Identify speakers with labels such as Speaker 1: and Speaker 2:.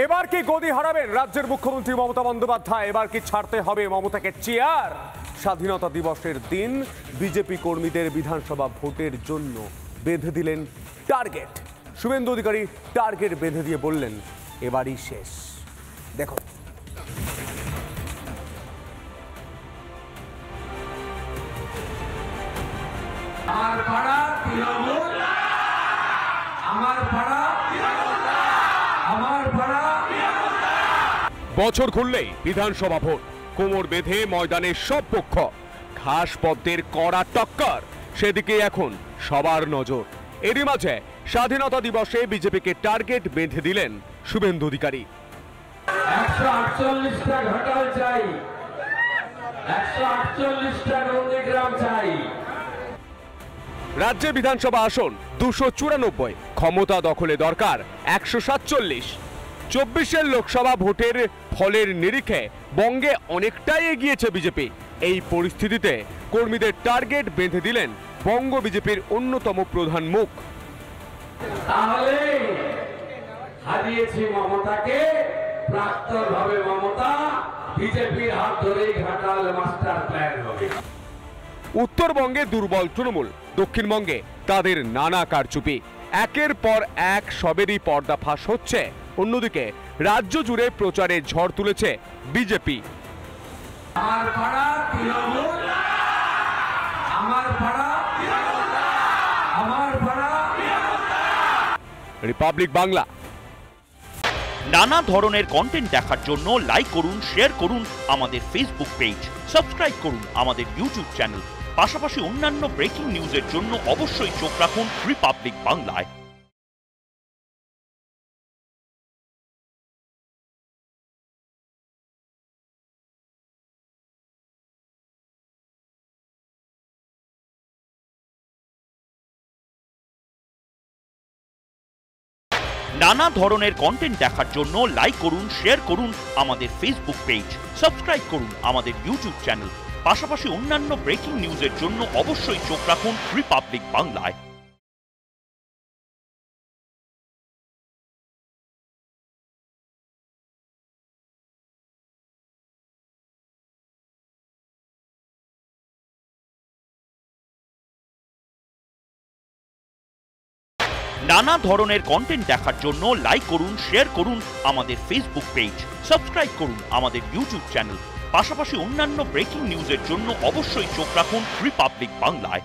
Speaker 1: এবার কি গদি হারাবেন রাজ্যের মুখ্যমন্ত্রী মমতা বন্দ্যোপাধ্যায়? এবার কি ছাড়তে হবে মমতাকে চেয়ার? স্বাধীনতা দিবসের দিন বিজেপি কর্মীদের বিধানসভা ভোটের জন্য বেঁধে দিলেন টার্গেট। শুভেন্দু অধিকারী টার্গেট বেঁধে দিয়ে বললেন এবারই শেষ। দেখো
Speaker 2: আমার পাড়া তৃণমূল, আমার পাড়া আমার পাড়া।
Speaker 1: বছর ঘুরলেই বিধানসভা ভোট, কোমর বেঁধে ময়দানে সব পক্ষ, ঘাস পদ্মের কড়া টক্কর, সেদিকে এখন সবার নজর। এরই মাঝে স্বাধীনতা দিবসে বিজেপিকে টার্গেট বেঁধে দিলেন শুভেন্দু অধিকারী।
Speaker 2: 148টা ঘাটাল চাই, 148টা নন্দীগ্রাম চাই।
Speaker 1: রাজ্যে বিধানসভা আসন 294, ক্ষমতা দখলে দরকার 147। 24-এর লোকসভা ভোটের ফলের নিরিখে বঙ্গে অনেকটাই এগিয়েছে বিজেপি। এই পরিস্থিতিতে কর্মীদের টার্গেট বেঁধে দিলেন বঙ্গ বিজেপির অন্যতম প্রধান মুখ।
Speaker 2: তাহলে হারিয়েছি মমতাকে, প্রাক্তনভাবে মমতা বিজেপির হাত ধরেই ঘাটাল মাস্টার প্ল্যান হবে।
Speaker 1: উত্তরবঙ্গে দুর্বল তৃণমূল, দক্ষিণবঙ্গে তাদের নানা কারচুপি, একের পর এক সবেরই পর্দাফাশ হচ্ছে। অন্যদিকে রাজ্য জুড়ে প্রচারে ঝড় তুলেছে বিজেপি।
Speaker 2: আমার পাড়া তৃণমূল, আমার পাড়া আমার পাড়া।
Speaker 1: রিপাবলিক বাংলা।
Speaker 3: নানা ধরনের কন্টেন্ট দেখার জন্য লাইক করুন, শেয়ার করুন আমাদের ফেসবুক পেজ, সাবস্ক্রাইব করুন আমাদের ইউটিউব চ্যানেল। পাশাপাশি অন্যান্য ব্রেকিং নিউজের জন্য অবশ্যই চোখ রাখুন রিপাবলিক বাংলায়। নানা ধরনের কন্টেন্ট দেখার জন্য লাইক করুন, শেয়ার করুন আমাদের ফেসবুক পেজ, সাবস্ক্রাইব করুন আমাদের ইউটিউব চ্যানেল। পাশাপাশি অন্যান্য ব্রেকিং নিউজের জন্য অবশ্যই চোখ রাখুন রিপাবলিক বাংলায়। নানা ধরনের কন্টেন্ট দেখার জন্য লাইক করুন, শেয়ার করুন আমাদের ফেসবুক পেজ, সাবস্ক্রাইব করুন আমাদের ইউটিউব চ্যানেল। পাশাপাশি অন্যান্য ব্রেকিং নিউজের জন্য অবশ্যই চোখ রাখুন রিপাবলিক বাংলায়।